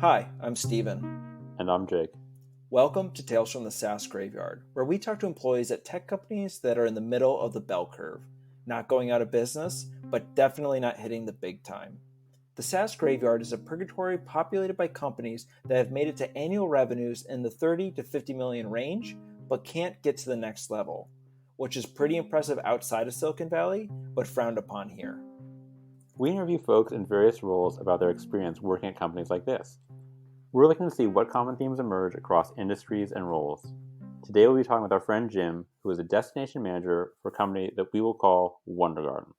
Hi, I'm Steven. And I'm Jake. Welcome to Tales from the SaaS Graveyard, where we talk to employees at tech companies that are in the middle of the bell curve, not going out of business, but definitely not hitting the big time. The SaaS Graveyard is a purgatory populated by companies that have made it to annual revenues in the 30 to 50 million range, but can't get to the next level, which is pretty impressive outside of Silicon Valley, but frowned upon here. We interview folks in various roles about their experience working at companies like this. We're looking to see what common themes emerge across industries and roles. Today we'll be talking with our friend Jim, who is a destination manager for a company that we will call WonderGarden.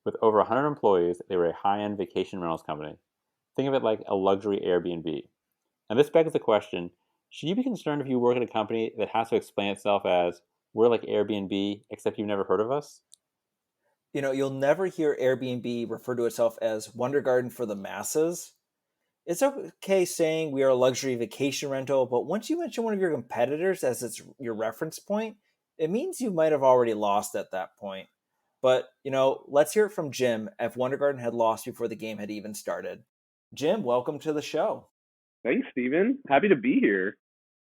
With over 100 employees, they were a high-end vacation rentals company. Think of it like a luxury Airbnb. And this begs the question, should you be concerned if you work at a company that has to explain itself as, we're like Airbnb, except you've never heard of us? You'll never hear Airbnb refer to itself as WonderGarden for the masses. It's okay saying we are a luxury vacation rental, but once you mention one of your competitors as your reference point, it means you might have already lost at that point. But, let's hear it from Jim if WonderGarden had lost before the game had even started. Jim, welcome to the show. Thanks, Steven. Happy to be here.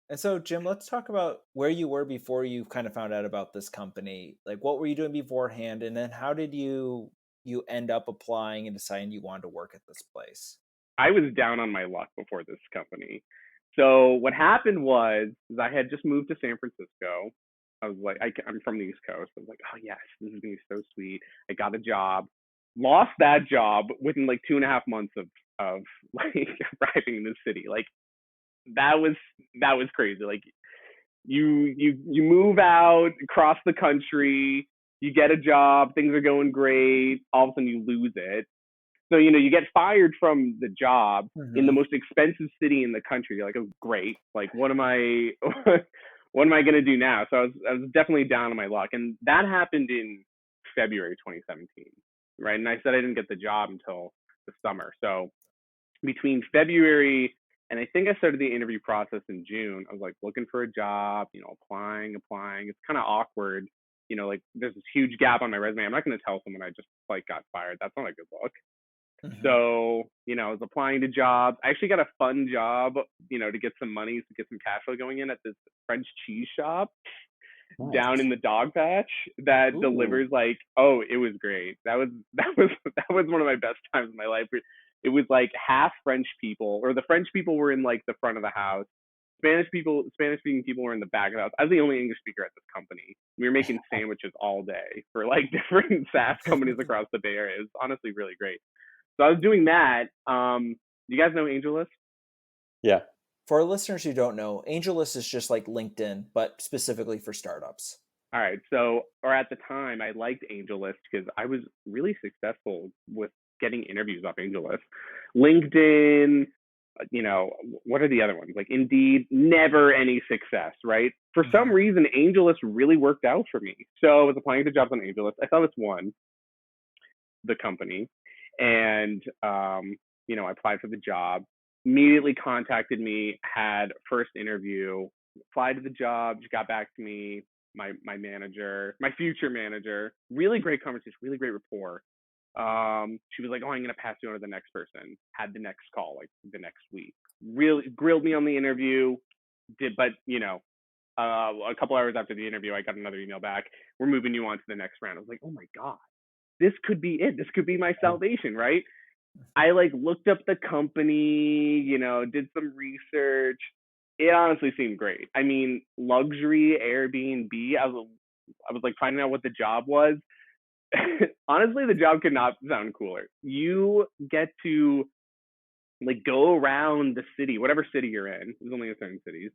And so, Jim, let's talk about where you were before you kind of found out about this company. Like, what were you doing beforehand? And then how did you end up applying and deciding you wanted to work at this place? I was down on my luck before this company. So what happened was I had just moved to San Francisco. I was like, I'm from the East Coast. I was like, oh yes, this is gonna be so sweet. I got a job. Lost that job within like 2.5 months of like arriving in the city. Like that was crazy. Like you move out across the country, you get a job, things are going great. All of a sudden you lose it. So, you get fired from the job in the most expensive city in the country. You're like, oh, great. Like, what am I, what am I going to do now? So I was definitely down on my luck. And that happened in February 2017, right? And I said I didn't get the job until the summer. So between February and I think I started the interview process in June, I was like looking for a job, applying. It's kind of awkward. Like there's this huge gap on my resume. I'm not going to tell someone I just like got fired. That's not a good look. So, I was applying to jobs. I actually got a fun job, to get some money, to get some cash flow going in at this French cheese shop down in the dog patch that delivers like, oh, it was great. That was one of my best times of my life. It was like half French people, or the French people were in like the front of the house. Spanish speaking people were in the back of the house. I was the only English speaker at this company. We were making sandwiches all day for like different SaaS companies across the Bay Area. It was honestly really great. So I was doing that. You guys know AngelList? Yeah. For our listeners who don't know, AngelList is just like LinkedIn, but specifically for startups. All right. So, or at the time, I liked AngelList because I was really successful with getting interviews off AngelList. LinkedIn, what are the other ones? Like Indeed, never any success, right? For some reason, AngelList really worked out for me. So I was applying to jobs on AngelList. I saw this one, the company, and I applied for the job. Immediately contacted me, had first interview, applied to the job, she got back to me, my manager, my future manager, really great conversation, really great rapport. She was like, oh, I'm going to pass you on to the next person. Had the next call, like the next week. Really grilled me on the interview, but a couple hours after the interview, I got another email back. We're moving you on to the next round. I was like, oh my God, this could be it. This could be my salvation, right? I like looked up the company, did some research. It honestly seemed great. I mean, luxury Airbnb. I was like finding out what the job was. Honestly, the job could not sound cooler. You get to like go around the city, whatever city you're in. There's only a certain cities.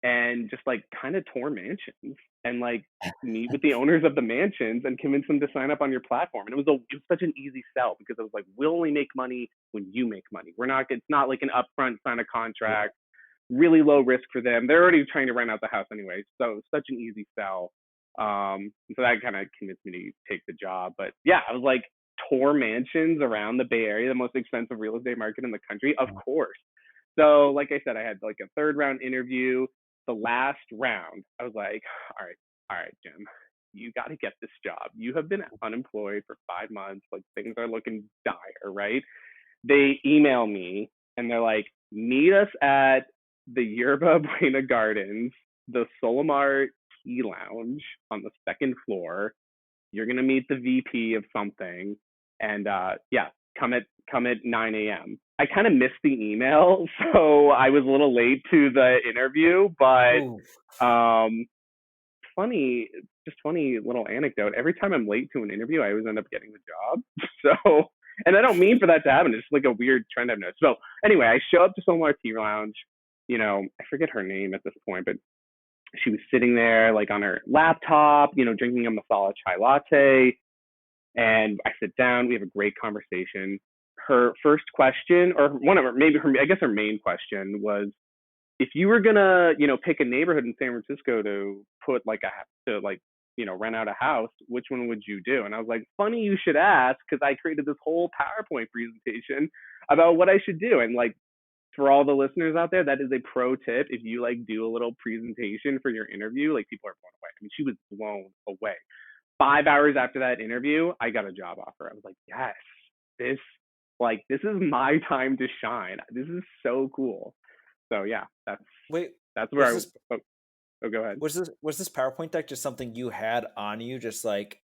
And just like kind of tour mansions and like meet with the owners of the mansions and convince them to sign up on your platform. And it was such an easy sell because it was like, we'll only make money when you make money. It's not like an upfront sign a contract, really low risk for them. They're already trying to rent out the house anyway. So it was such an easy sell. So that kind of convinced me to take the job. But yeah, I was like tour mansions around the Bay Area, the most expensive real estate market in the country, of course. So like I said, I had like a third round interview. The last round, I was like, all right, Jim, you got to get this job. You have been unemployed for 5 months. Like things are looking dire, right? they email me and they're like, meet us at the Yerba Buena Gardens, the Solomar Tea Lounge on the second floor. You're gonna meet the VP of something, and yeah, come at 9 a.m. I kind of missed the email, so I was a little late to the interview. Ooh. But funny, just funny little anecdote. Every time I'm late to an interview, I always end up getting the job. So, and I don't mean for that to happen. It's like a weird trend I've noticed. So anyway, I show up to Solomar Tea Lounge. I forget her name at this point, but she was sitting there like on her laptop, drinking a masala chai latte. And I sit down. We have a great conversation. Her first question, or one of her, maybe her, I guess her main question was, if you were gonna, pick a neighborhood in San Francisco to put like rent out a house, which one would you do? And I was like, funny you should ask, because I created this whole PowerPoint presentation about what I should do. And like, for all the listeners out there, that is a pro tip. If you like do a little presentation for your interview, like people are blown away. I mean, she was blown away. 5 hours after that interview, I got a job offer. I was like, yes, this this is my time to shine. This is so cool. So yeah, Wait, that's where was I. this Go ahead. was this PowerPoint deck just something you had on you, just like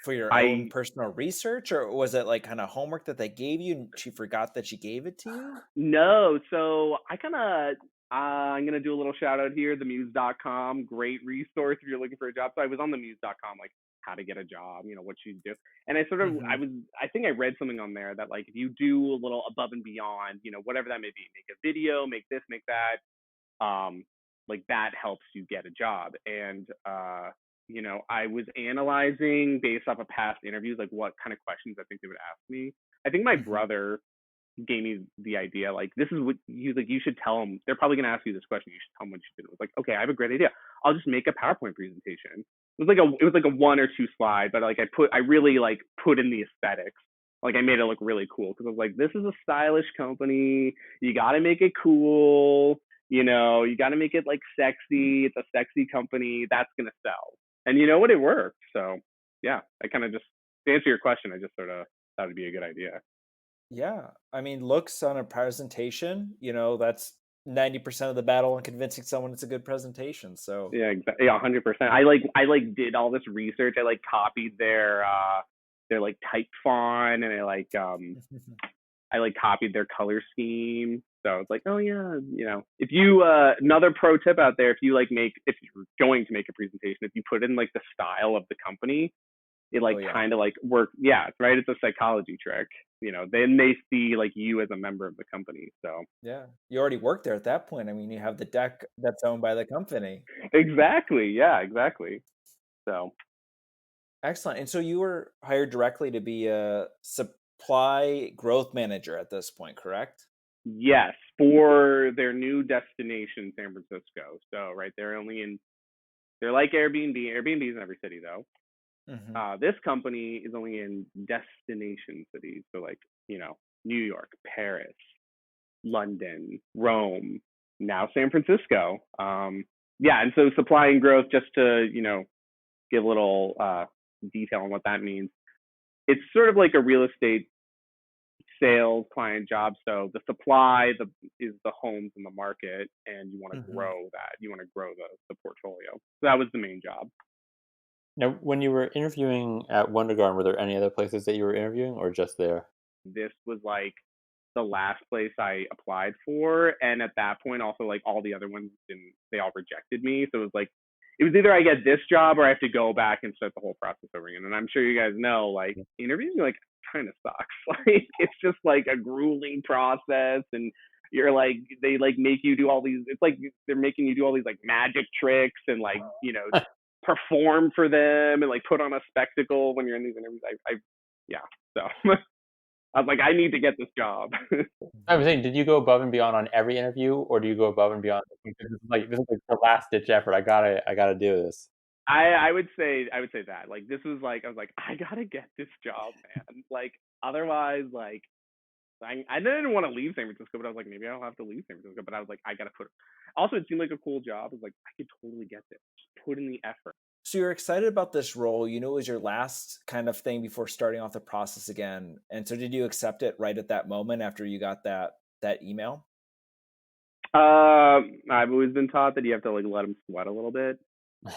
for your own I personal research, or was it like kind of homework that they gave you and she forgot that she gave it to you? No, so I kind of I'm gonna do a little shout out here. TheMuse.com, great resource if you're looking for a job. So I was on TheMuse.com, like how to get a job, what you do. And Mm-hmm. I think I read something on there that like if you do a little above and beyond, whatever that may be, make a video, make this, make that, like that helps you get a job. And I was analyzing based off of past interviews, like what kind of questions I think they would ask me. I think my Mm-hmm. brother gave me the idea, like this is what you should tell them. They're probably gonna ask you this question. You should tell them what you did. It was like, okay, I have a great idea. I'll just make a PowerPoint presentation. It was like a 1 or 2 slide, but like I really like put in the aesthetics. Like I made it look really cool because I was like, this is a stylish company. You got to make it cool. You got to make it like sexy. It's a sexy company that's gonna sell. And you know what? It worked. So yeah, I kind of just to answer your question, I just sort of thought it'd be a good idea. Yeah, I mean, looks on a presentation, that's 90% of the battle in convincing someone it's a good presentation. So, Yeah, exactly. Yeah, 100%. I did all this research. I like copied their like type font, and I like copied their color scheme. So it's like, oh yeah, if you another pro tip out there, if you're going to make a presentation, if you put in like the style of the company, it like oh yeah, kind of like work. Yeah, right. It's a psychology trick. Then they see like you as a member of the company. So yeah. You already work there at that point. I mean, you have the deck that's owned by the company. exactly. Yeah, exactly. So Excellent. And so you were hired directly to be a supply growth manager at this point, correct? yes, for their new destination, San Francisco. So right, they're like Airbnb. Airbnb is in every city though. Mm-hmm. This company is only in destination cities. So like, New York, Paris, London, Rome, now San Francisco. Yeah, and so supply and growth, just to, give a little detail on what that means. It's sort of like a real estate sales client job. So the supply is the homes in the market, and you want to Mm-hmm. grow that. You want to grow the portfolio. So that was the main job. Now, when you were interviewing at WonderGarden, were there any other places that you were interviewing, or just there? This was like the last place I applied for, and at that point, also like all the other ones didn't. They all rejected me. So it was either I get this job or I have to go back and start the whole process over again. And I'm sure you guys know, like interviewing like kind of sucks. Like it's just like a grueling process, and you're like they like make you do all these. It's like they're making you do all these like magic tricks and like perform for them and like put on a spectacle when you're in these interviews. I yeah. So I was like, I need to get this job. I was saying, did you go above and beyond on every interview, or do you go above and beyond? This is like the last ditch effort. I gotta do this. I would say that like this was like I was like I gotta get this job, man. Like otherwise, like I didn't want to leave San Francisco, but I was like maybe I'll have to leave San Francisco. But I was like I gotta put. Also, it seemed like a cool job. I was like I could totally get this. Just put in the effort. So you're excited about this role. You knew it was your last kind of thing before starting off the process again. And so did you accept it right at that moment after you got that email? I've always been taught that you have to like let them sweat a little bit.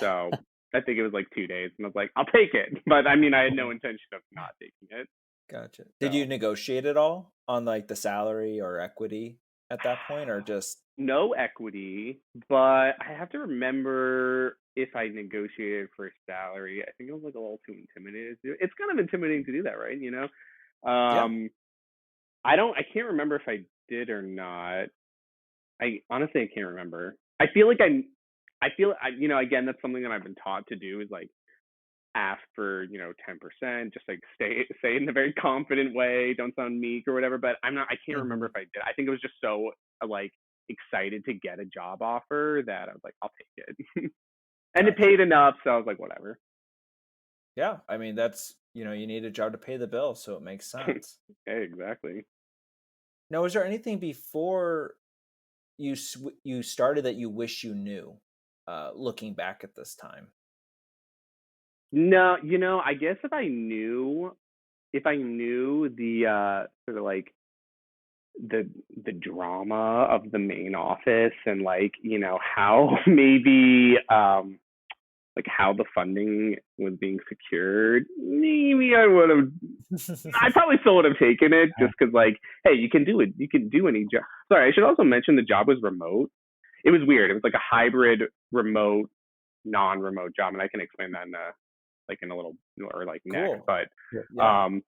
So I think it was like 2 days, and I was like, I'll take it. But I mean, I had no intention of not taking it. Gotcha. Did you So negotiate at all on like the salary or equity at that point, or just no equity, but I have to remember if I negotiated for salary. I think I was like a little too intimidated. It's kind of intimidating to do that, right? You know, yeah? I can't remember if I did or not. I honestly I can't remember. I feel like you know, again, that's something that I've been taught to do is like ask for, 10%, just like say it in a very confident way, don't sound meek or whatever. But I can't remember Hmm. if I did. I think it was just so like excited to get a job offer that I was like, I'll take it. And it Gotcha. paid enough, so I was like, whatever. Yeah, I mean that's you need a job to pay the bill, so it makes sense. Hey, exactly. Now, was there anything before you started that you wish you knew, looking back at this time? No, I guess if I knew the sort of like the the drama of the main office and like how maybe like how the funding was being secured, maybe I probably still would have taken it just because like, hey, you can do it, you can do any job. Sorry, I should also mention the job was remote. It was weird. It was like a hybrid remote non-remote job, and I can explain that in a little or like next. Cool. But Yeah. um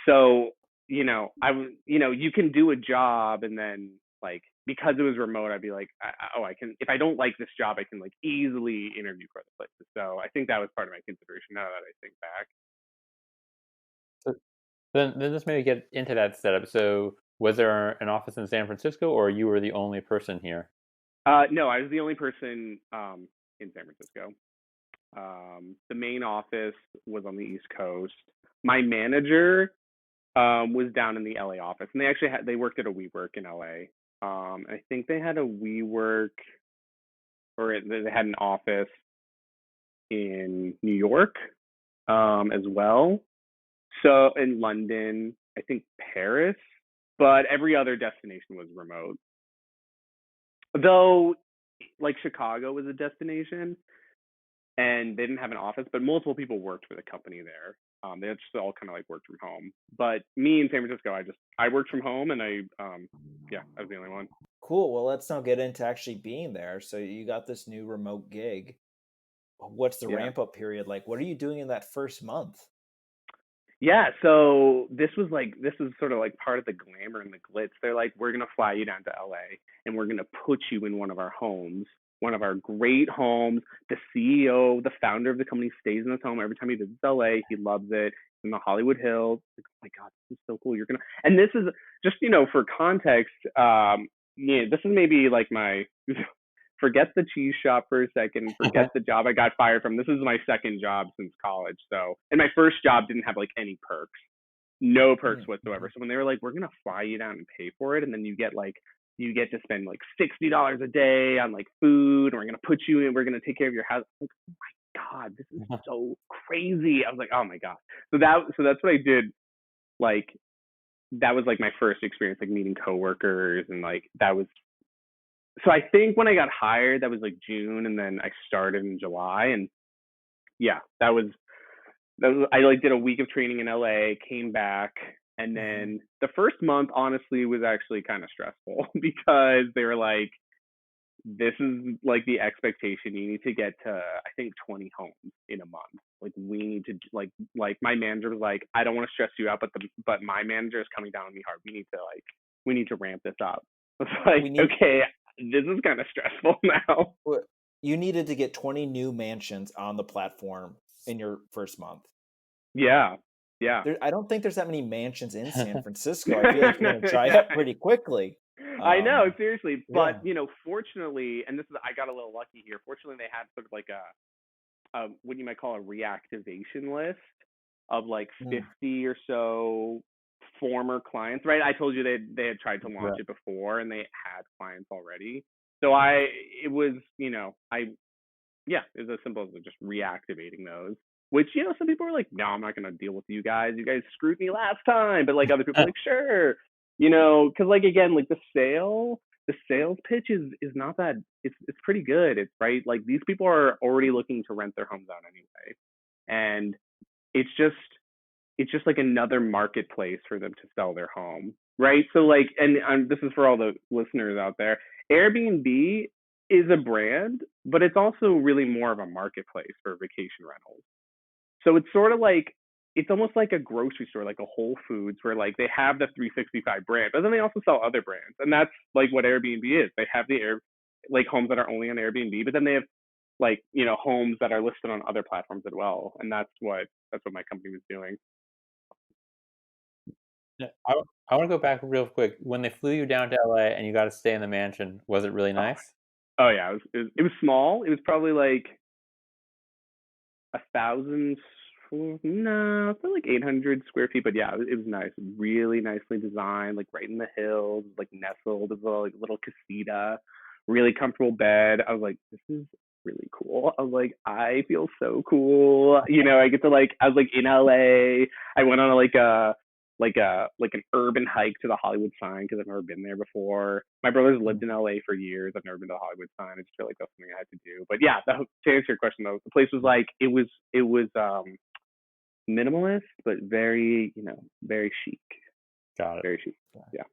so I was you can do a job, and then like because it was remote, I'd be like, oh, I can, if I don't like this job, I can like easily interview for other places. So I think that was part of my consideration now that I think back. So then let's maybe get into that setup. So was there an office in San Francisco, or you were the only person here? No, I was the only person in San Francisco. The main office was on the East Coast. My manager was down in the LA office, and they worked at a WeWork in LA. I think they had a WeWork, or they had an office in New York as well. So in London, I think Paris, but every other destination was remote. Though, like Chicago was a destination, and they didn't have an office, but multiple people worked for the company there. They just all kind of like worked from home. But me in San Francisco, I worked from home, and yeah, I was the only one. Cool. Well, let's now get into actually being there. So you got this new remote gig. What's the Yeah. ramp up period like? What are you doing in that first month? Yeah, so this is sort of like part of the glamour and the glitz. They're like, we're gonna fly you down to LA, and we're gonna put you in one of our homes, one of our great homes. The CEO, the founder of the company, stays in this home every time he visits LA. He loves it. In the Hollywood Hills. Like, oh my God, this is so cool. And this is just for context. Yeah, this is maybe like my forget the cheese shop for a second, forget the job I got fired from. This is my second job since college. So, and my first job didn't have like any perks, no perks whatsoever. Mhm. So when they were like, we're going to fly you down and pay for it, and then you get to spend like $60 a day on like food, and we're going to put you in, we're going to take care of your house. I'm like, oh my God, this is so crazy. I was like, oh my God. So that's what I did. Like, that was like my first experience, like meeting coworkers, and like that was so I think when I got hired, that was like June, and then I started in July, and yeah, I like did a week of training in LA, came back, and Mhm. then the first month honestly was actually kind of stressful because they were like, this is like the expectation. You need to get to I think 20 homes in a month. Like we need to like my manager was like, I don't want to stress you out, but my manager is coming down on me hard. We need to ramp this up. I was We like, need okay, this is kind of stressful now. w- you needed to get 20 new mansions on the platform in your first month. Yeah. Yeah. I don't think there's that many mansions in San Francisco. I feel like you're going to dry Yeah. up pretty quickly. I know, Um, seriously. But, yeah. fortunately, and I got a little lucky here. Fortunately, they had sort of like what you might call a reactivation list of like Mm, 50 or so former clients, right? I told you they had tried to launch Right. it before, and they had clients already. So it was, yeah, it's as simple as just reactivating those. Which, some people are like, no, I'm not gonna deal with you guys. You guys screwed me last time. But like other people are like, sure, because like again, like the sales pitch is not that. It's pretty good. It's right. Like these people are already looking to rent their homes out anyway, and it's just it's just like another marketplace for them to sell their home, right? So like, and this is for all the listeners out there. Airbnb is a brand, but it's also really more of a marketplace for vacation rentals. So it's sort of like it's almost like a grocery store, like a Whole Foods, where like they have the 365 brand, but then they also sell other brands, and that's like what Airbnb is. They have the air like homes that are only on Airbnb, but then they have like homes that are listed on other platforms as well, and that's what my company was doing. Yeah, I want to go back real quick. When they flew you down to LA and you got to stay in the mansion, was it really Oh, nice? oh yeah, it was small. It was probably like 1,000. No, it's probably like 800 square feet. But yeah, it was nice, really nicely designed, like right in the hills, like nestled, as well, like little casita, really comfortable bed. I was like, this is really cool. I was like, I feel so cool. I get to like, I was like in LA. I went on like an urban hike to the Hollywood sign because I've never been there before. My brother's lived in LA for years. I've never been to the Hollywood sign. I just feel like that's something I had to do. But yeah, to answer your question though, the place was like it was minimalist but very very chic, Got it. very chic. Yeah.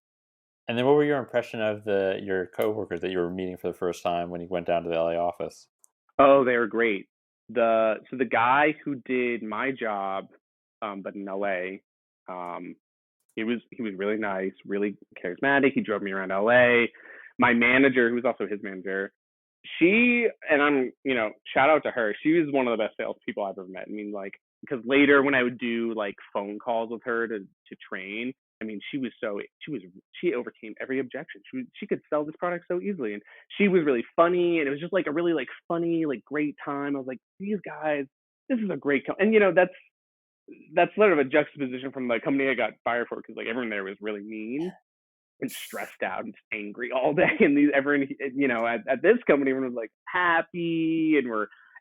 And then what were your impression of your coworkers that you were meeting for the first time when you went down to the LA office? Oh, they were great. The guy who did my job, but in LA, um, he was really nice, really charismatic. He drove me around LA. My manager, who was also his manager, she and I'm shout out to her. She was one of the best salespeople I've ever met. I mean, like because later when I would do like phone calls with her to train, I mean, she overcame every objection. She could sell this product so easily, and she was really funny, and it was just like a really like funny like great time. I was like, these guys, this is a great and that's sort of a juxtaposition from the company I got fired for because like everyone there was really mean and stressed out and angry all day. And everyone, at this company, everyone was like happy and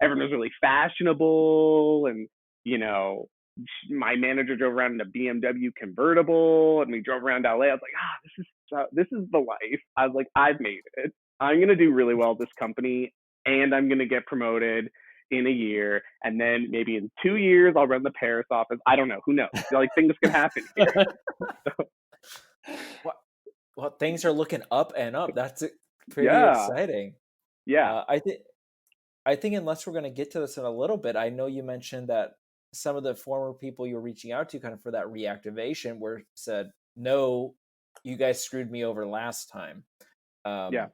everyone was really fashionable. And, you know, my manager drove around in a BMW convertible and we drove around LA. I was like, this is the life. I was like, I've made it. I'm going to do really well at this company and I'm going to get promoted in a year. And then maybe in 2 years, I'll run the Paris office. I don't know. Who knows? Like things can happen here. So, Well, things are looking up and up. That's pretty yeah. exciting. Yeah. I think unless we're going to get to this in a little bit, I know you mentioned that some of the former people you're reaching out to kind of for that reactivation were said, no, you guys screwed me over last time. Yeah.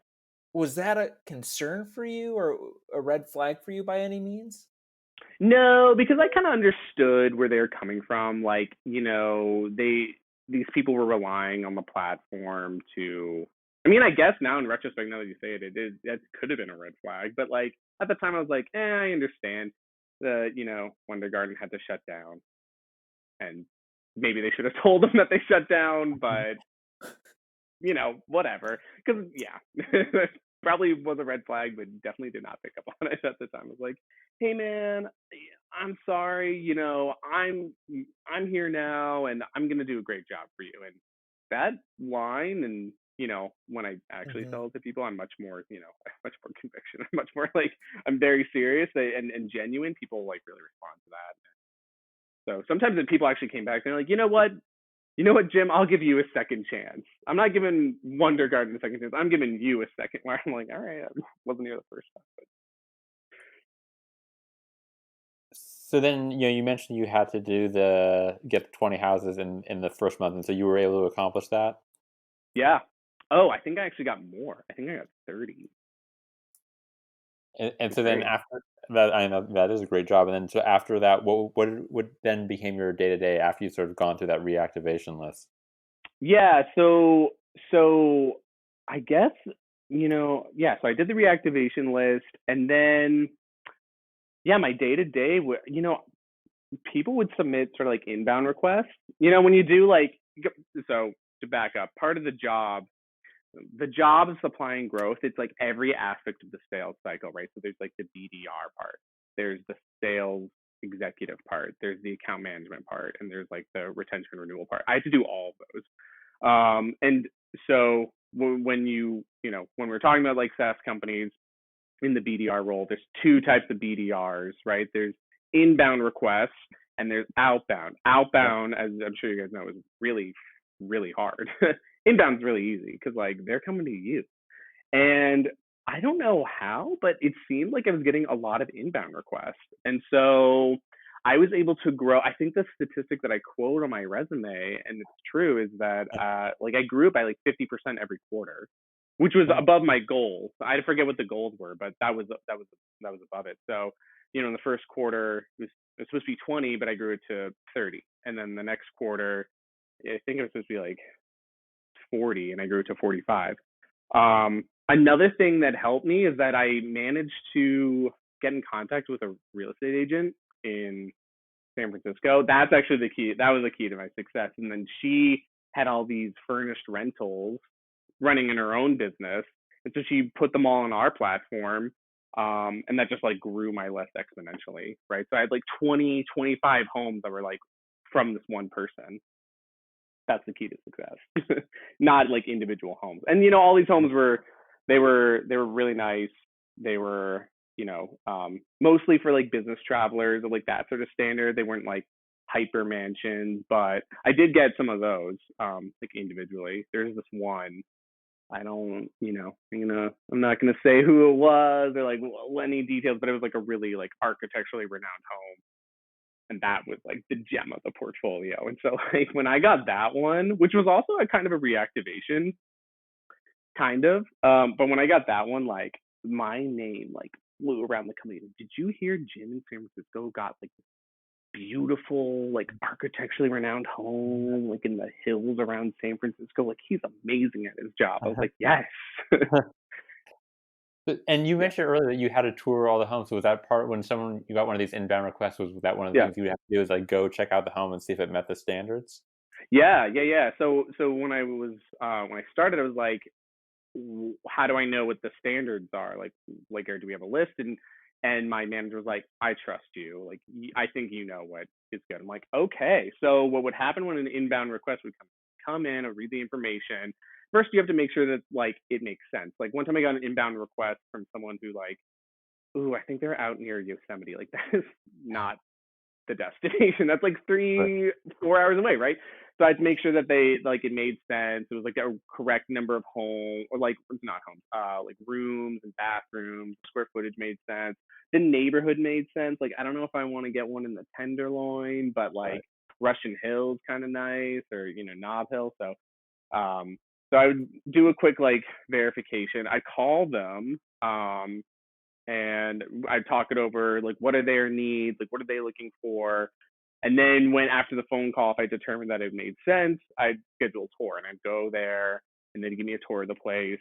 Was that a concern for you or a red flag for you by any means? No, because I kind of understood where they're coming from. Like, these people were relying on the platform to. I mean, I guess now in retrospect, now that you say it, that could have been a red flag. But like at the time, I was like, I understand. WonderGarden had to shut down, and maybe they should have told them that they shut down. But whatever. Because yeah, probably was a red flag, but definitely did not pick up on it at the time. I was like, hey man, I'm sorry. I'm here now, and I'm gonna do a great job for you. And that line, and when I actually Mm-hmm. sell it to people, I'm much more, much more conviction. I'm much more like I'm very serious and genuine. People like really respond to that. So sometimes when people actually came back, they're like, Jim, I'll give you a second chance. I'm not giving WonderGarden a second chance. I'm giving you a second. Where I'm like, all right, I wasn't here the first time. But So then, you mentioned you had to get 20 houses in the first month, and so you were able to accomplish that. yeah. Oh, I think I actually got more. I think I got 30. And It's so then great. after that, I know that is a great job. And then so after that, what then became your day to day after you sort of gone through that reactivation list? Yeah. So I guess yeah. So I did the reactivation list, and then yeah, my day to day, people would submit sort of like inbound requests. When you do like so to back up, part of the job the job of supply and growth, it's like every aspect of the sales cycle, right? So there's like the BDR part, there's the sales executive part, there's the account management part, and there's like the retention and renewal part. I had to do all of those. And so when when we're talking about like SaaS companies in the BDR role, there's two types of BDRs, right? There's inbound requests and there's outbound. Outbound, as I'm sure you guys know, is really, really hard. Inbound is really easy because like they're coming to you. And I don't know how, but it seemed like I was getting a lot of inbound requests. And so I was able to grow. I think the statistic that I quote on my resume, and it's true, is that like I grew by like 50% every quarter, which was above my goals. I forget what the goals were, but that was above it. So, in the first quarter it was supposed to be 20, but I grew it to 30. And then the next quarter, I think it was supposed to be like 40, and I grew it to 45. Another thing that helped me is that I managed to get in contact with a real estate agent in San Francisco. That's actually the key. That was the key to my success. And then she had all these furnished rentals running in her own business. And so she put them all on our platform. And that just like grew my list exponentially, right? So I had like 20, 25 homes that were like from this one person. That's the key to success. Not like individual homes. And all these homes were really nice. They were mostly for like business travelers or like that sort of standard. They weren't like hyper mansions, but I did get some of those like individually. There's this one. I don't, I'm not gonna say who it was or like any details, but it was like a really like architecturally renowned home, and that was like the gem of the portfolio. And so like when I got that one, which was also a kind of a reactivation, but when I got that one, like my name like flew around the company. Did you hear Jim in San Francisco got like this beautiful, like architecturally renowned home, like in the hills around San Francisco? Like he's amazing at his job. I was like, yes. And you Yeah. mentioned earlier that you had to tour all the homes. So was that part when you got one of these inbound requests? Was that one of the Yeah. things you would have to do? Is like go check out the home and see if it met the standards? Yeah. So when I started, I was like, how do I know what the standards are? Like, or do we have a list? And my manager was like, I trust you. Like, I think you know what is good. I'm like, okay. So what would happen when an inbound request would come in or read the information? First, you have to make sure that like it makes sense. Like one time I got an inbound request from someone who like, ooh, I think they're out near Yosemite. Like that is not the destination. That's like Right. 3-4 hours away, right? So I had to make sure that they like it made sense. It was like a correct number of homes or like not homes, like rooms and bathrooms. Square footage made sense. The neighborhood made sense. Like I don't know if I want to get one in the Tenderloin, but like Right. Russian Hill's kind of nice, or Nob Hill. So I would do a quick like verification. I call them. And I talk it over, like what are their needs, like what are they looking for, and then when after the phone call, if I determined that it made sense, I'd schedule a tour and I'd go there and they'd give me a tour of the place.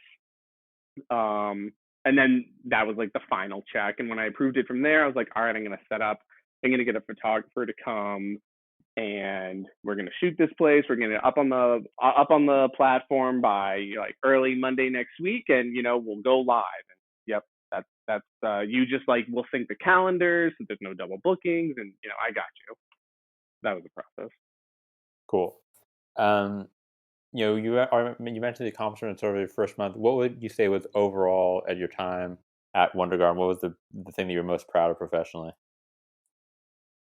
And then that was like the final check. And when I approved it from there, I was like, all right, I'm gonna get a photographer to come and we're gonna shoot this place. We're gonna up on the platform by like early Monday next week, and we'll go live. And yep, that's you just like we'll sync the calendars so there's no double bookings, and I got you. That was the process. Cool. Um, you mentioned the accomplishment sort of your first month. What would you say was overall at your time at WonderGarden? What was the thing that you're most proud of professionally?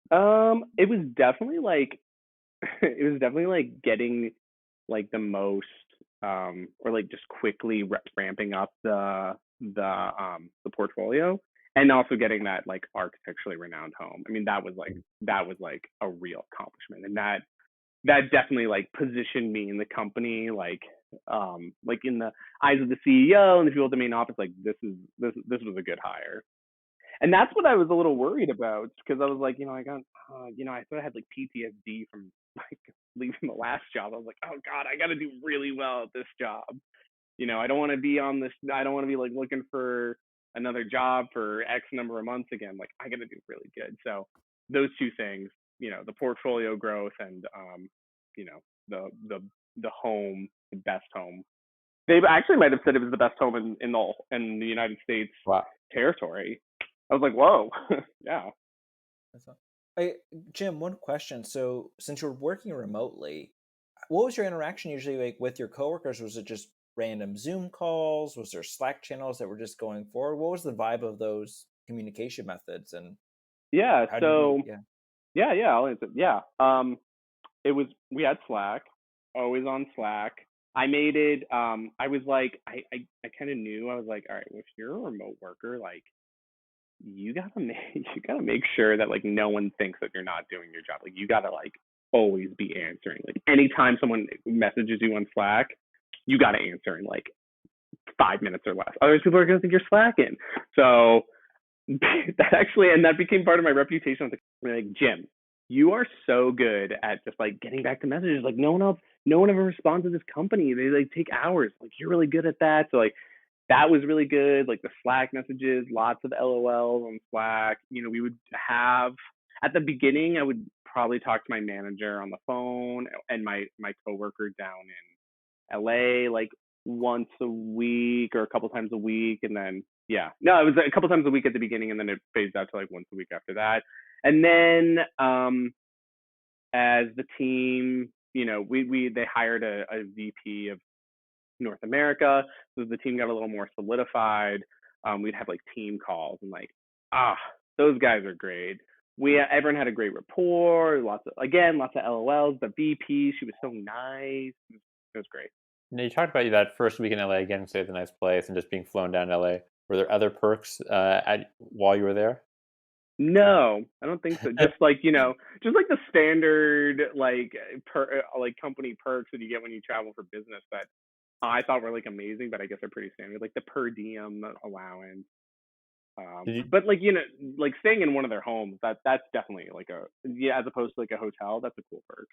It was definitely like it was definitely like getting like the most or like just quickly ramping up the portfolio, and also getting that like architecturally renowned home. I mean that was like a real accomplishment, and that definitely like positioned me in the company like in the eyes of the CEO and the people at the main office, like this was a good hire. And that's what I was a little worried about, because I was like, I got, I sort of had like PTSD from like leaving the last job. I was like, oh God, I got to do really well at this job. I don't want to be on this. I don't want to be like looking for another job for X number of months again. Like I got to do really good. So those two things, the portfolio growth and, you know, the the best home They actually might have said it was the best home in the United States Wow. territory. I was like, whoa, yeah. That's all. Hey, Jim, one question. So, since you're working remotely, what was your interaction usually like with your coworkers? Was it just random Zoom calls? Was there Slack channels that were just going forward? What was the vibe of those communication methods, and Yeah, how did you? so Yeah. yeah, I'll answer. Yeah. It was we had Slack, always on Slack. I made it I was like I kind of knew. I was like, all right, well, if you're a remote worker, like you gotta make you gotta make sure that like no one thinks that you're not doing your job. Like you gotta like always be answering. Like anytime someone messages you on Slack, you gotta answer in like 5 minutes or less. Otherwise people are gonna think you're slacking. So that became part of my reputation. I was like, Jim, you are so good at just like getting back to messages. Like no one ever responds to this company. They like take hours. Like you're really good at that. So like that was really good. Like the Slack messages, lots of LOLs on Slack. We would have at the beginning. I would probably talk to my manager on the phone and my coworker down in LA like once a week or a couple times a week, and then yeah, no, it was a couple times a week at the beginning, and then it phased out to like once a week after that. And then as the team, we they hired a VP of North America, so the team got a little more solidified. We'd have like team calls and like ah, those guys are great. Everyone had a great rapport. Lots of LOLs. The VP, she was so nice. It was great. Now, you talked about that first week in LA, getting to stay at a nice place and just being flown down to LA. Were there other perks while you were there? No, I don't think so. Just like just like the standard like company perks that you get when you travel for business that I thought were like amazing, but I guess are pretty standard, like the per diem allowance. Did you But like like staying in one of their homes, that's definitely like a yeah, as opposed to like a hotel, that's a cool perk.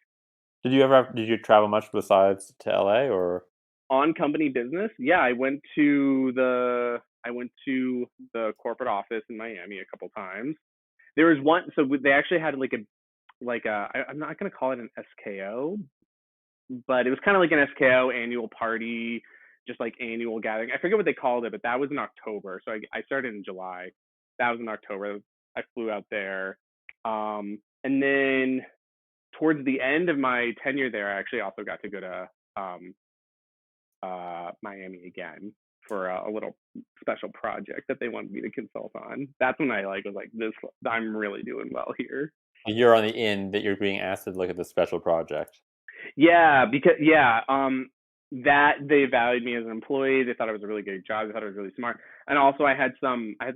did you travel much besides to LA or? On company business, yeah, I went to the corporate office in Miami a couple times. There was one, so they actually had I'm not gonna call it an SKO, but it was kind of like an SKO annual party, just like annual gathering. I forget what they called it, but that was in October. So I started in July. That was in October. I flew out there, and then towards the end of my tenure there, I actually also got to go to Miami again for a little special project that they wanted me to consult on. That's when I was like, this, I'm really doing well here. You're on the in that you're being asked to look at the special project. Yeah, because that they valued me as an employee. They thought I was a really good job. They thought I was really smart. And also I had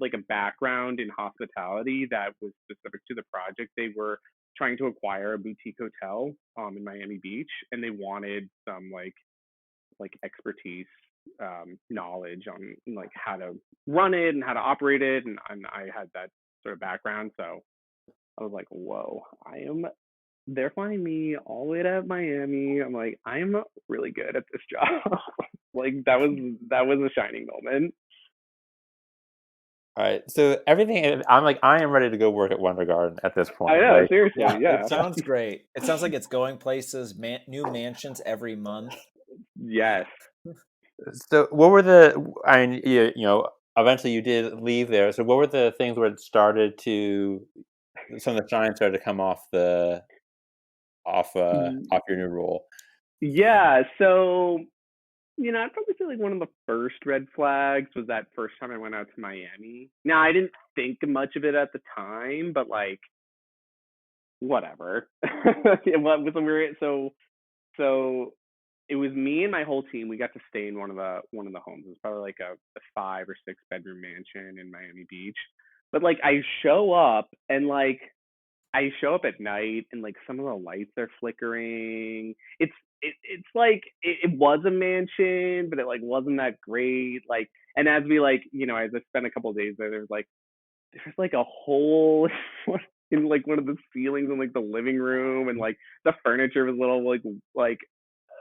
like a background in hospitality that was specific to the project. They were trying to acquire a boutique hotel in Miami Beach, and they wanted some like expertise, knowledge on like how to run it and how to operate it, and I had that sort of background. So I was like, whoa, they're flying me all the way to Miami. I'm like, I'm really good at this job. Like that was a shining moment. All right, so everything I'm like I am ready to go work at WonderGarden at this I point. know, Like, seriously, Yeah, yeah. it sounds great. It sounds like it's going places, new mansions every month. Yes. so what were the? I mean, eventually you did leave there. So what were the things where it started to some of the shine started to come off your new role? Yeah, so I'd probably say like one of the first red flags was that first time I went out to Miami. Now I didn't think much of it at the time, but like whatever. With so it was me and my whole team. We got to stay in one of the homes. It was probably like a 5 or 6 bedroom mansion in Miami Beach. But like I show up at night and like some of the lights are flickering. It's like it was a mansion, but it like wasn't that great. Like, and as we as I spent a couple of days there, there's like a hole in like one of the ceilings in like the living room, and like the furniture was a little like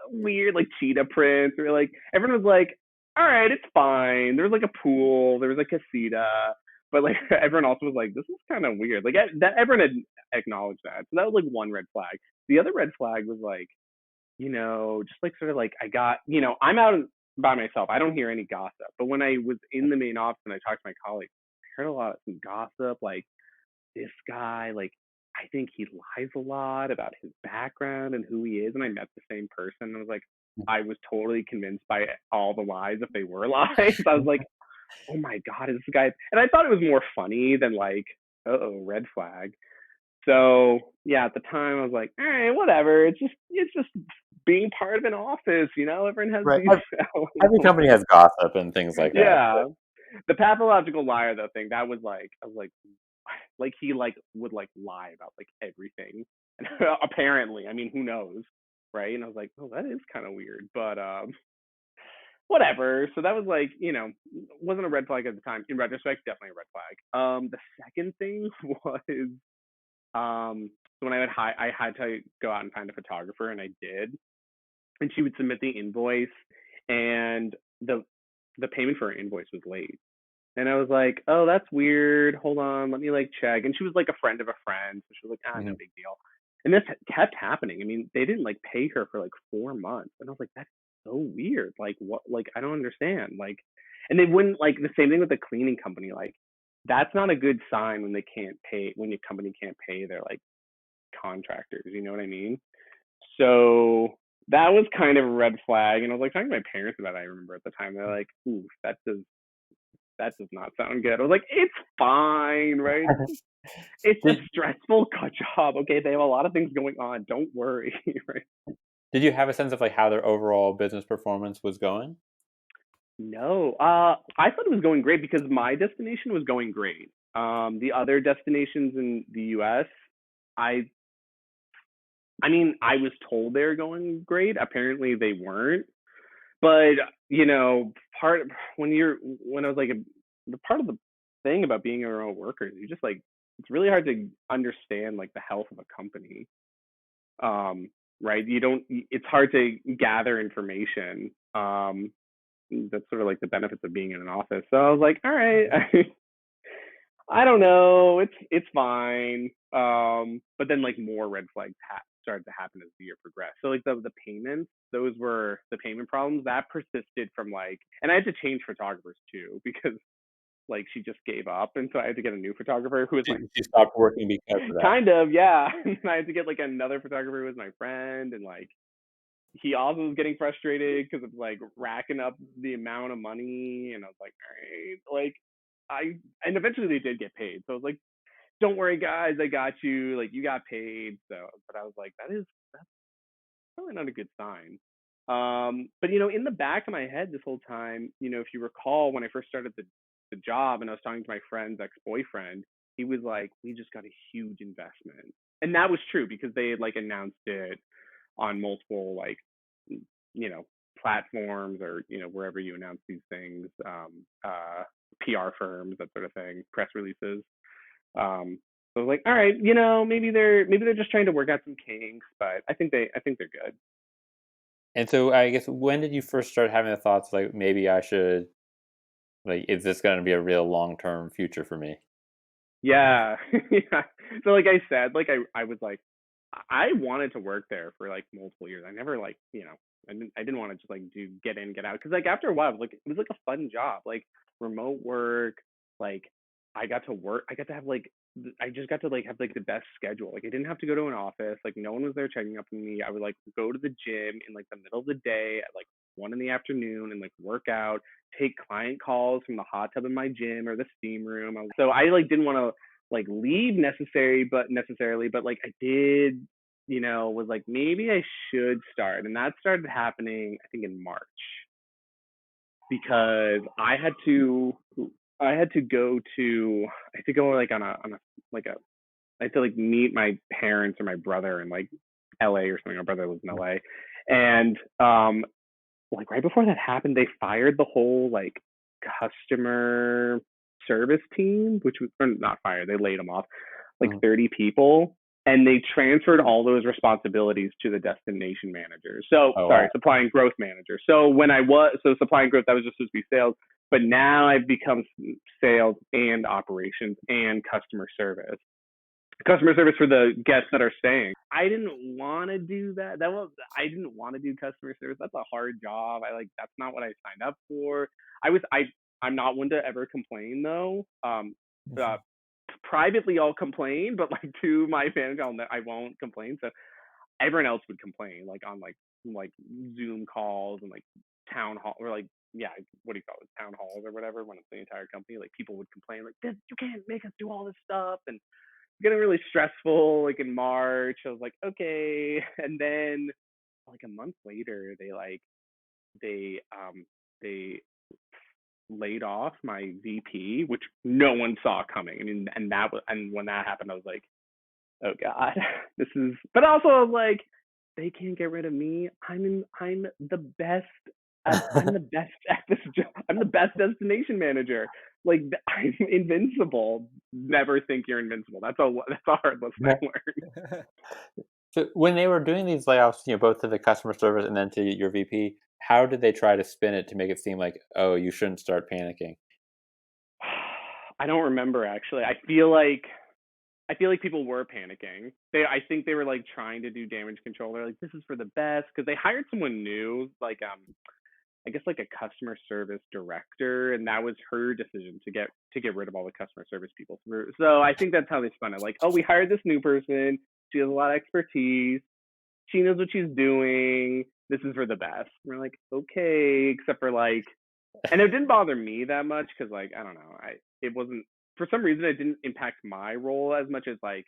weird, like cheetah prints. Or like everyone was like, all right, it's fine. There was like a pool, there was a casita, but like everyone else was like, this is kind of weird. Like that everyone had acknowledged that. So that was like one red flag. The other red flag was like, just like sort of like I got, I'm out by myself. I don't hear any gossip. But when I was in the main office and I talked to my colleagues, I heard a lot of some gossip, like this guy, like I think he lies a lot about his background and who he is. And I met the same person. I was like, I was totally convinced by all the lies if they were lies. I was like, oh my God, is this guy? And I thought it was more funny than like, red flag. So yeah, at the time I was like, all right, whatever. It's just being part of an office, everyone has Right. these Every company has gossip and things like that. yeah. The pathological liar though thing, that was like I was like he like would like lie about like everything. And apparently, I mean, who knows? Right. And I was like, oh, that is kind of weird. But whatever. So that was like, wasn't a red flag at the time. In retrospect, definitely a red flag. The second thing was so when I had to go out and find a photographer, and I did, and she would submit the invoice, and the payment for her invoice was late. And I was like, oh, that's weird. Hold on, let me like check. And she was like a friend of a friend, so she was like, no big deal. And this kept happening. I mean, they didn't like pay her for like 4 months, and I was like, that's so weird. Like what? Like I don't understand. Like, and they wouldn't like the same thing with the cleaning company. Like that's not a good sign when they can't pay when your company can't pay their like contractors. You know what I mean? So that was kind of a red flag. And I was like talking to my parents about it. I remember at the time they're like, ooh, that does not sound good. I was like, it's fine, right? It's a stressful cut job. Okay, they have a lot of things going on. Don't worry, right? Did you have a sense of like how their overall business performance was going? No, I thought it was going great because my destination was going great. The other destinations in the U.S., I, I mean, I was told they were going great. Apparently, they weren't. But part when I was like the part of the thing about being a remote worker is you just like it's really hard to understand like the health of a company. Right? You don't. It's hard to gather information. That's sort of like the benefits of being in an office. So I was like, all right, I don't know, it's fine. But then like more red flags started to happen as the year progressed. So like the payments, those were the payment problems that persisted from like, and I had to change photographers too because like she just gave up, and so I had to get a new photographer who was like, She stopped working because of that. kind of, yeah. I had to get like another photographer who was my friend, and like he also was getting frustrated because it's like racking up the amount of money, and I was like, all right, like and eventually they did get paid. So I was like, don't worry guys, I got you, like you got paid. So but I was like, that's probably not a good sign. But in the back of my head this whole time, if you recall when I first started the job and I was talking to my friend's ex-boyfriend, he was like, we just got a huge investment. And that was true because they had like announced it on multiple like platforms or wherever you announce these things, PR firms, that sort of thing, press releases. So I was like, all right, maybe they're just trying to work out some kinks, but I think they're good. And so I guess when did you first start having the thoughts like maybe I should like is this going to be a real long-term future for me? Yeah. Yeah. So like I said, like I was like I wanted to work there for like multiple years. I never like, I didn't want to just like get in, get out. Cause like after a while, it was like a fun job, like remote work. Like I got to work, I got to have like, I just got to like have like the best schedule. Like I didn't have to go to an office. Like no one was there checking up on me. I would like go to the gym in like the middle of the day at like 1 in the afternoon and like work out, take client calls from the hot tub in my gym or the steam room. So I like didn't want to like leave necessarily, but like I did, was like maybe I should start. And that started happening I think in March because I had to go like on a like a I had to like meet my parents or my brother in like LA or something. My brother lives in LA. And like right before that happened, they fired the whole like customer service team, which was or not fired, they laid them off, like 30 people, and they transferred all those responsibilities to the destination manager. So supply and growth manager. So supply and growth, that was just supposed to be sales, but now I've become sales and operations and customer service for the guests that are staying. I didn't want to do that. I didn't want to do customer service. That's a hard job. That's not what I signed up for. I'm not one to ever complain though. Uh, Privately I'll complain, but like to my family, I won't complain. So everyone else would complain, like on like Zoom calls and like town hall, or like, yeah, what do you call it, town halls or whatever, when it's the entire company. Like people would complain like, this, you can't make us do all this stuff, and it's getting really stressful. Like in March, I was like, okay, and then like a month later, they laid off my VP, which no one saw coming. I mean, and when that happened, I was like, oh God, this is. But also, I was like, they can't get rid of me. I'm the best. I'm the best at this job. I'm the best destination manager. Like I'm invincible. Never think you're invincible. That's a hard lesson I learned. So when they were doing these layoffs, both to the customer service and then to your VP, how did they try to spin it to make it seem like, oh, you shouldn't start panicking? I don't remember actually. I feel like people were panicking. I think they were like trying to do damage control. They're like, this is for the best, because they hired someone new, like I guess like a customer service director, and that was her decision to get rid of all the customer service people. So I think that's how they spun it. Like, oh, we hired this new person. She has a lot of expertise. She knows what she's doing. This is for the best. And we're like, okay, except for like, and it didn't bother me that much because like I don't know, it wasn't, for some reason it didn't impact my role as much as like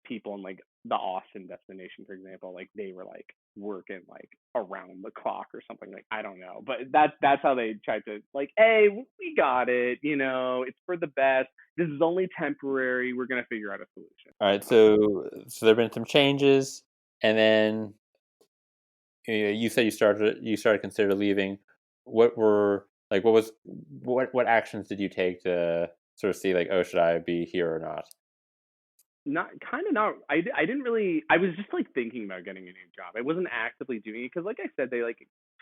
people in like the Austin destination, for example, like they were like working like around the clock or something. Like I don't know, but that's how they tried to like, hey, we got it. It's for the best. This is only temporary. We're gonna figure out a solution. All right, so there've been some changes, and then you said you started consider leaving. What actions did you take to sort of see like, oh, should I be here or not? Not kind of not. I didn't really. I was just like thinking about getting a new job. I wasn't actively doing it because, like I said, they like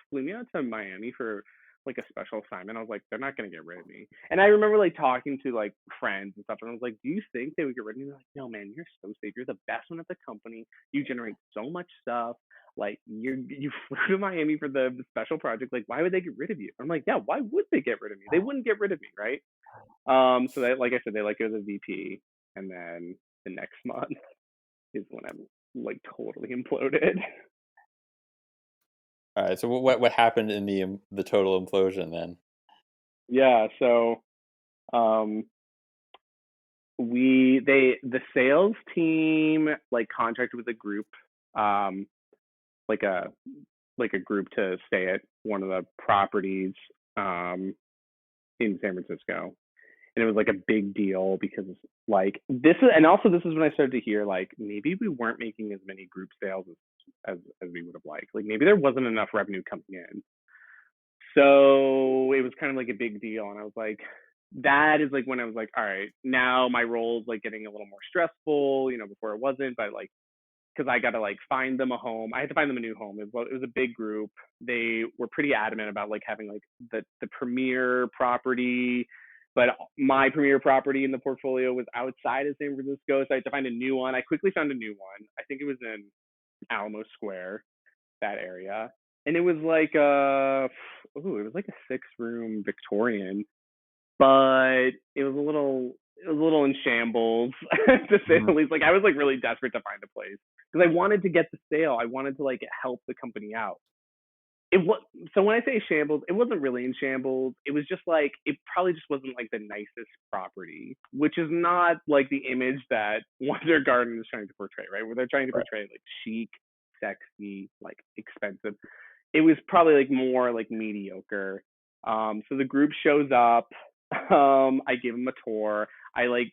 flew me out to Miami for like a special assignment. I was like, they're not gonna get rid of me. And I remember like talking to like friends and stuff, and I was like, do you think they would get rid of me? They're like, no, man, you're so safe. You're the best one at the company. You generate so much stuff. Like you flew to Miami for the special project. Like, why would they get rid of you? I'm like, yeah, why would they get rid of me? They wouldn't get rid of me, right? So that, like I said, they like go to the VP, and then the next month is when I'm like totally imploded. All right, so what happened in the total implosion then? Yeah, so um the sales team like contracted with a group, um like a group to stay at one of the properties um in San Francisco. And it was like a big deal because like this is when I started to hear like maybe we weren't making as many group sales as we would have liked. Like maybe there wasn't enough revenue coming in. So it was kind of like a big deal, and I was like, that is like when I was like, all right, now my role is like getting a little more stressful. Before it wasn't, but like because I got to like find them a home. I had to find them a new home. It was a big group. They were pretty adamant about like having like the premier property, but my premier property in the portfolio was outside of San Francisco, so I had to find a new one. I quickly found a new one. I think it was in Alamo Square, that area, and it was like a 6-room Victorian, but it was a little in shambles to say the Mhm. least. Like I was like really desperate to find a place because I wanted to get the sale. I wanted to like help the company out. It was So when I say shambles, it wasn't really in shambles. It was just like it probably just wasn't like the nicest property, which is not like the image that WonderGarden is trying to portray, right? Where they're trying to Right. portray like chic, sexy, like expensive. It was probably like more like mediocre. So the group shows up. I give them a tour. I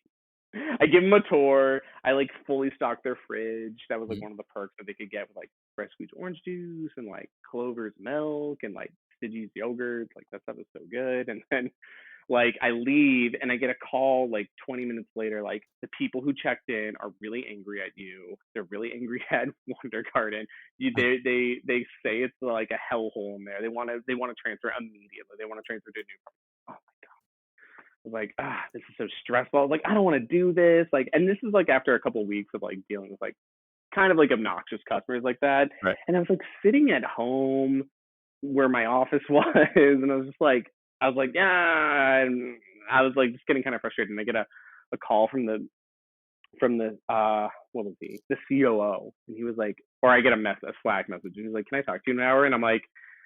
give them a tour. I like fully stock their fridge. That was like Mhm. one of the perks that they could get with like fresh squeezed orange juice and like Clover's milk and like Siggy's yogurt. Like that stuff is so good. And then like I leave and I get a call like 20 minutes later. Like the people who checked in are really angry at you. They're really angry at WonderGarden. They say it's like a hellhole in there. They want to transfer immediately. They want to transfer to a new. Oh my god. I was like, this is so stressful. I was like, I don't want to do this. Like, and this is like after a couple of weeks of like dealing with like kind of like obnoxious customers like that. Right. And I was like sitting at home where my office was, and I was like, yeah, and I was like just getting kind of frustrated. And I get a call from the what was he, the COO, and he was like, or I get a Slack message, and he's like, can I talk to you in an hour? And I'm like,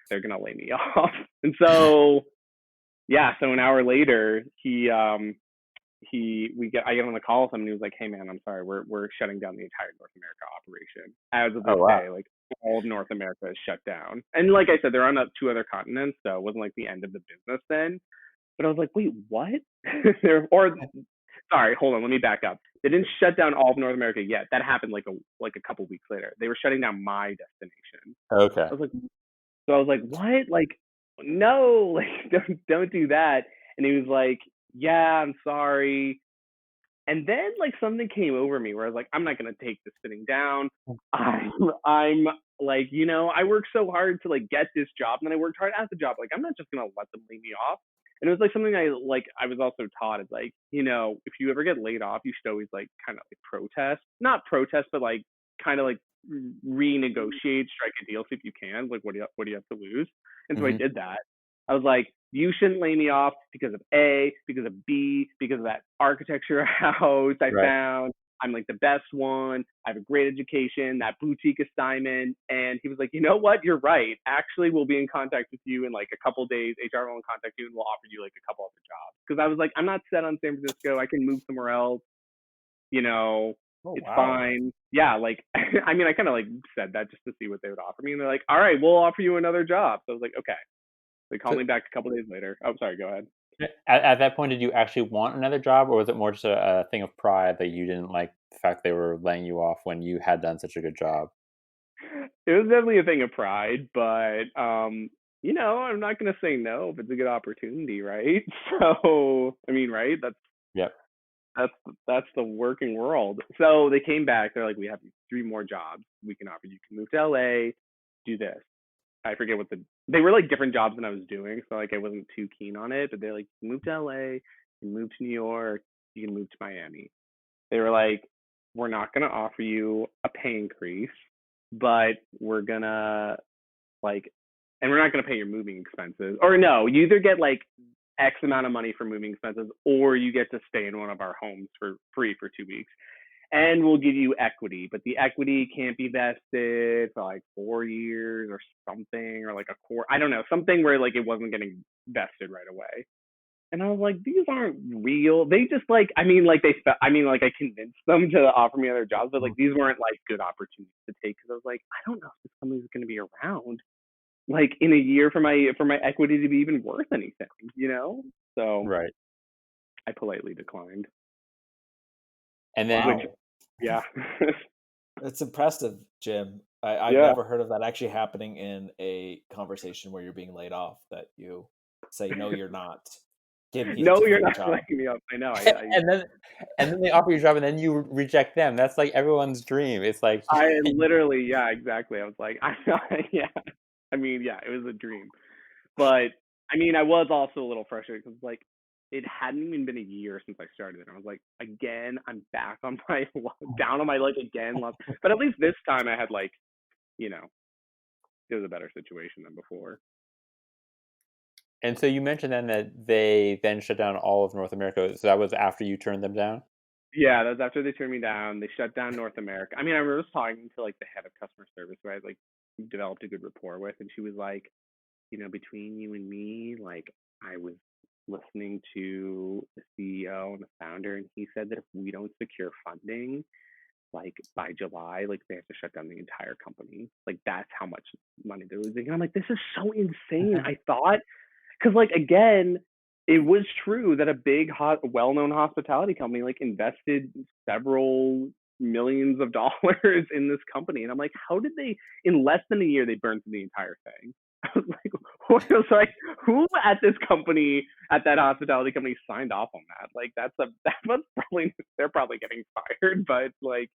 they're gonna lay me off. And so yeah, so an hour later, I get on the call with him, and he was like, hey man, I'm sorry, we're shutting down the entire North America operation as of Oh this wow. day. Like all of North America is shut down, and like I said, they're on 2 other continents, so it wasn't like the end of the business then. But I was like, wait, what? Or sorry, hold on, let me back up. They didn't shut down all of North America yet. That happened like a couple weeks later. They were shutting down my destination. Okay. I was like, so I was like, what? Like, no, like don't do that. And he was like, yeah, I'm sorry. And then like something came over me where I was like, I'm not gonna take this sitting down. I'm like, I worked so hard to like get this job, and then I worked hard at the job. Like, I'm not just gonna let them lay me off. And it was like something I was also taught is like, if you ever get laid off, you should always like kind of like protest, not protest, but like kind of like renegotiate, strike a deal, see if you can. Like, what do you have to lose? And so I Hmm. did that. I was like, you shouldn't lay me off because of A, because of B, because of that architecture house I Right. found. I'm like the best one. I have a great education, that boutique assignment. And he was like, you know what? You're right. Actually, we'll be in contact with you in like a couple days. HR will contact you and we'll offer you like a couple other jobs. Because I was like, I'm not set on San Francisco. I can move somewhere else. You know, Oh, it's wow. fine. Yeah, like I mean, I kind of like said that just to see what they would offer me. And they're like, all right, we'll offer you another job. So I was like, okay. They called So me back a couple days later. Oh, sorry. Go ahead. at that point, did you actually want another job, or was it more just a thing of pride that you didn't like the fact they were laying you off when you had done such a good job? It was definitely a thing of pride, but I'm not gonna say no if it's a good opportunity, right? So I mean, right? Yep. That's that's the working world. So they came back. They're like, we have 3 more jobs we can offer. You can move to LA, do this. I forget what they were like different jobs than I was doing, so like I wasn't too keen on it. But they're like, you can move to LA, you can move to New York, you can move to Miami. They were like, we're not gonna offer you a pay increase, but we're gonna like, and we're not gonna pay your moving expenses. Or no, you either get like X amount of money for moving expenses, or you get to stay in one of our homes for free for 2 weeks. And we'll give you equity, but the equity can't be vested for like 4 years or something, or like a core. I don't know, something where like it wasn't getting vested right away. And I was like, these aren't real. They just like, like I convinced them to offer me other jobs, but like these weren't like good opportunities to take because I was like, I don't know if this company's going to be around like in a year for my equity to be even worth anything. So Right. I politely declined. And Which, then Wow. yeah, It's impressive, Jim. I've yeah. never heard of that actually happening in a conversation where you're being laid off, that you say, no, you're not. Give me a No, you're different not job. liking me up. I know. and then and then they offer you a job, and then you reject them. That's like everyone's dream. It's like I literally, yeah, exactly. I was like, yeah. I mean, yeah, it was a dream. But I mean, I was also a little frustrated because like it hadn't even been a year since I started it. I was like, again, I'm back on my down on my luck again. But at least this time I had like, you know, it was a better situation than before. And so you mentioned then that they then shut down all of North America. So that was after you turned them down? Yeah, that was after they turned me down. They shut down North America. I mean, I remember talking to like the head of customer service who I like developed a good rapport with, and she was like, between you and me, like I was listening to the CEO and the founder, and he said that if we don't secure funding, like by July, like they have to shut down the entire company. Like that's how much money they're losing. And I'm like, this is so insane. I thought, because like again, it was true that a big, well-known hospitality company like invested several millions of dollars in this company, and I'm like, how did they? In less than a year, they burned through the entire thing. I was like, what was like, who at this company, at that hospitality company, signed off on that? Like, that was probably they're probably getting fired, but like,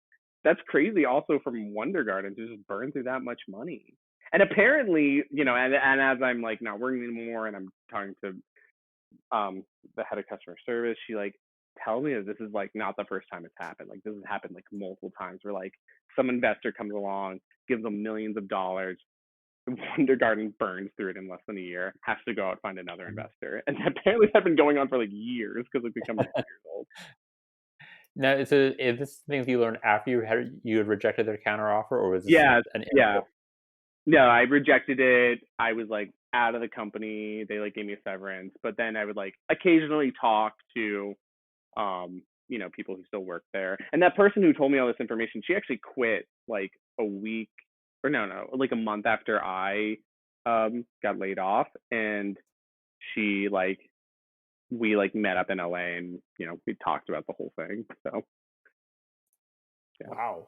that's crazy. Also from WonderGarden to just burn through that much money. And apparently, and as I'm like not working anymore, and I'm talking to the head of customer service, she like tells me that this is like not the first time it's happened. Like this has happened like multiple times where like some investor comes along, gives them millions of dollars. WonderGarden burns through it in less than a year, has to go out and find another investor. And apparently that's been going on for like years because it's become 10 years old. Now, is this things you learned after you had rejected their counteroffer, or was this Yeah, an yeah. input? No, I rejected it. I was like out of the company. They like gave me a severance, but then I would like occasionally talk to people who still work there. And that person who told me all this information, she actually quit like a week or no, like a month after I got laid off, and she like we like met up in LA, and we talked about the whole thing. So yeah. Wow,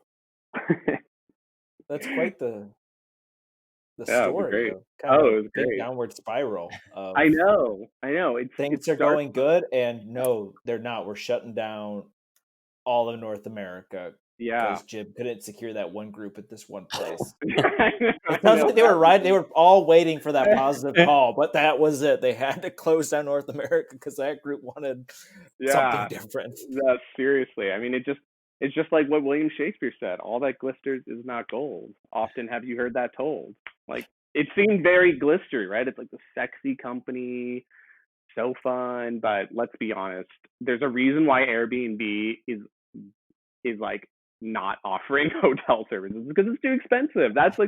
that's quite the Yeah, it was story great. of kind of Oh, a it was big great. downward spiral of I know. It things are starts. going good, and no, they're not. We're shutting down all of North America Yeah. because Jim couldn't secure that one group at this one place. I It sounds know. like they were right. They were all waiting for that positive call, but that was it. They had to close down North America because that group wanted something Yeah. different. Seriously. I mean, it's just like what William Shakespeare said. All that glisters is not gold. Often have you heard that told. Like it seemed very glistery, right? It's like the sexy company, so fun. But let's be honest. There's a reason why Airbnb is like not offering hotel services because it's too expensive. That's yeah,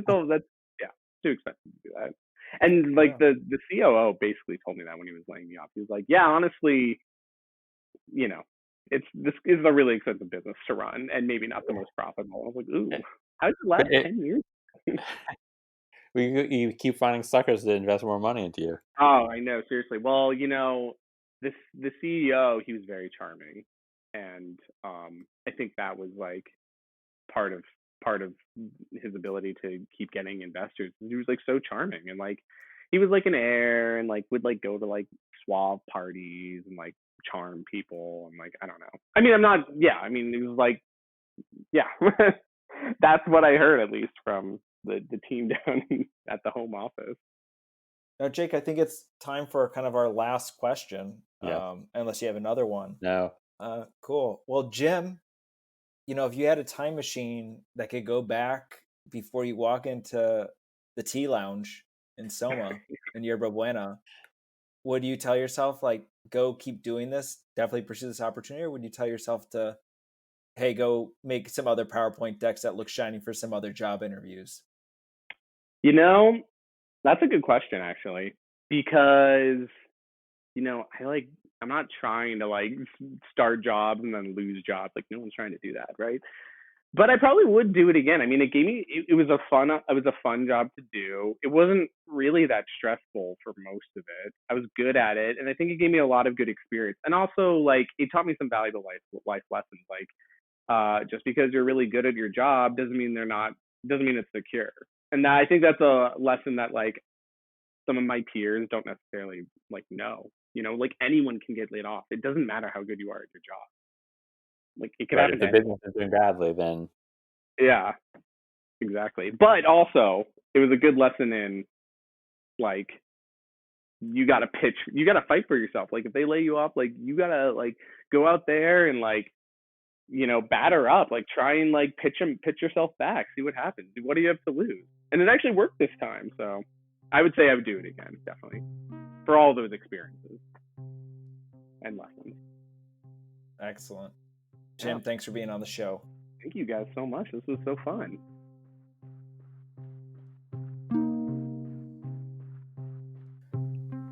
too expensive to do that. And like Yeah. the COO basically told me that when he was laying me off. He was like, "Yeah, honestly, you know, this is a really expensive business to run and maybe not the most profitable." I was like, "Ooh, how did it last But 10 years?" you keep finding suckers to invest more money into you. Oh, I know, seriously. Well, the CEO, he was very charming, and I think that was like part of part of his ability to keep getting investors. He was like so charming, and like he was like an heir, and like would like go to like suave parties and like charm people, and like I don't know. I mean, I'm not. Yeah, I mean, it was like yeah, that's what I heard at least from the team down at the home office. Now, Jake, I think it's time for kind of our last question, Yeah. unless you have another one. No. Cool. Well, Jim, if you had a time machine that could go back before you walk into the tea lounge in Soma in Yerba Buena, would you tell yourself, like, go keep doing this, definitely pursue this opportunity, or would you tell yourself to, hey, go make some other PowerPoint decks that look shiny for some other job interviews? You know, that's a good question actually, because I'm not trying to like start jobs and then lose jobs. Like no one's trying to do that, right? But I probably would do it again. I mean, it was a fun job to do. It wasn't really that stressful for most of it. I was good at it, and I think it gave me a lot of good experience. And also, like, it taught me some valuable life lessons. Like, just because you're really good at your job doesn't mean it's secure. And I think that's a lesson that like some of my peers don't necessarily like know. Like anyone can get laid off. It doesn't matter how good you are at your job. Like it could Right. happen If to the anyone. business is doing badly, then Yeah, exactly. But also, it was a good lesson in like you got to pitch, you got to fight for yourself. Like if they lay you off, like you got to like go out there and like batter up, like try and like pitch yourself back, see what happens. What do you have to lose? And it actually worked this time, so I would say I would do it again, definitely, for all those experiences and lessons. Excellent. Yeah. Jim, thanks for being on the show. Thank you guys so much. This was so fun.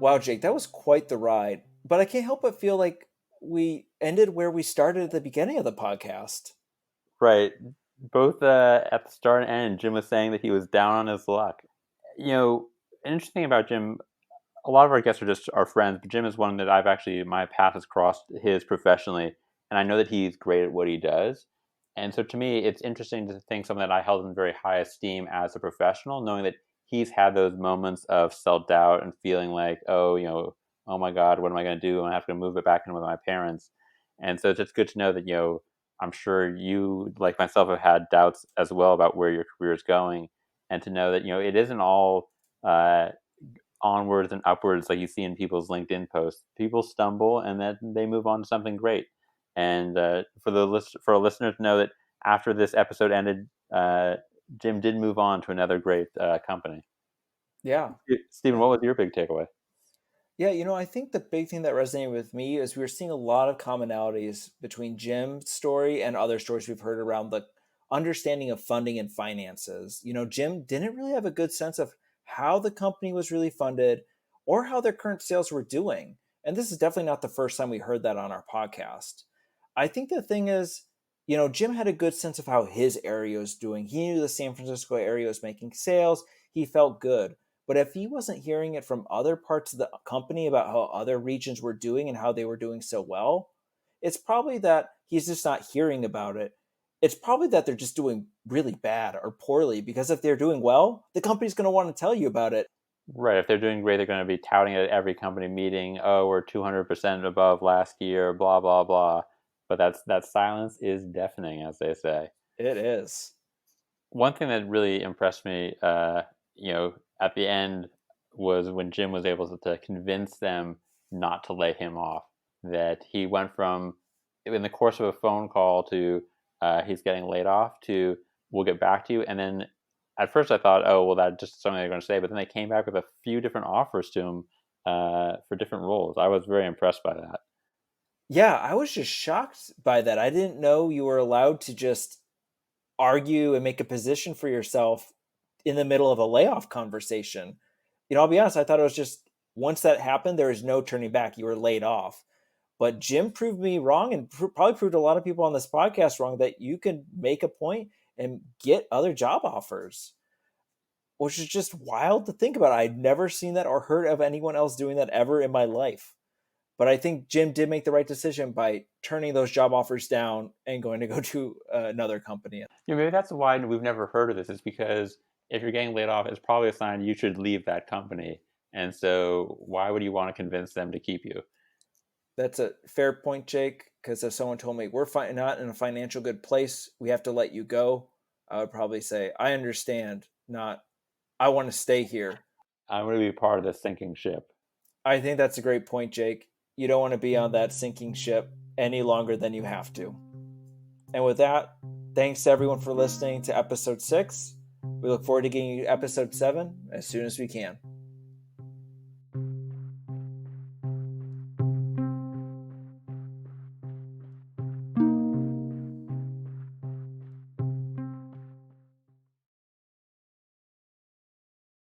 Wow, Jake, that was quite the ride. But I can't help but feel like we ended where we started at the beginning of the podcast. right. Both at the start and end, Jim was saying that he was down on his luck. An interesting thing about Jim, a lot of our guests are just our friends, but Jim is one that my path has crossed his professionally, and I know that he's great at what he does. And so to me, it's interesting to think someone that I held in very high esteem as a professional, knowing that he's had those moments of self-doubt and feeling like, oh my God, what am I going to do? I'm going to have to move it back in with my parents. And so it's just good to know that, I'm sure you, like myself, have had doubts as well about where your career is going. And to know that, it isn't all onwards and upwards like you see in people's LinkedIn posts. People stumble and then they move on to something great. And for our listeners to know that after this episode ended, Jim did move on to another great company. Yeah. Stephen, what was your big takeaway? Yeah, I think the big thing that resonated with me is we were seeing a lot of commonalities between Jim's story and other stories we've heard around the understanding of funding and finances. Jim didn't really have a good sense of how the company was really funded or how their current sales were doing. And this is definitely not the first time we heard that on our podcast. I think the thing is, Jim had a good sense of how his area was doing. He knew the San Francisco area was making sales. He felt good. But if he wasn't hearing it from other parts of the company about how other regions were doing and how they were doing so well, it's probably that he's just not hearing about it. It's probably that they're just doing really bad or poorly, because if they're doing well, the company's going to want to tell you about it. Right. If they're doing great, they're going to be touting it at every company meeting. Oh, we're 200% above last year, blah, blah, blah. But that silence is deafening, as they say. It is. One thing that really impressed me, at the end was when Jim was able to convince them not to lay him off. That he went from, in the course of a phone call, to he's getting laid off to we'll get back to you. And then at first I thought, oh, well, that's just something they're going to say. But then they came back with a few different offers to him for different roles. I was very impressed by that. Yeah, I was just shocked by that. I didn't know you were allowed to just argue and make a position for yourself in the middle of a layoff conversation. I'll be honest, I thought it was just once that happened, there is no turning back. You were laid off. But Jim proved me wrong, and probably proved a lot of people on this podcast wrong, that you can make a point and get other job offers, which is just wild to think about. I'd never seen that or heard of anyone else doing that ever in my life. But I think Jim did make the right decision by turning those job offers down and going to go to another company. Maybe that's why we've never heard of this. Is because if you're getting laid off, it's probably a sign you should leave that company. And so why would you want to convince them to keep you? That's a fair point, Jake, because if someone told me we're not in a financial good place, we have to let you go, I would probably say, I understand, not I want to stay here. I'm going to be part of this sinking ship. I think that's a great point, Jake. You don't want to be on that sinking ship any longer than you have to. And with that, thanks to everyone for listening to episode 6. We look forward to getting you episode 7 as soon as we can.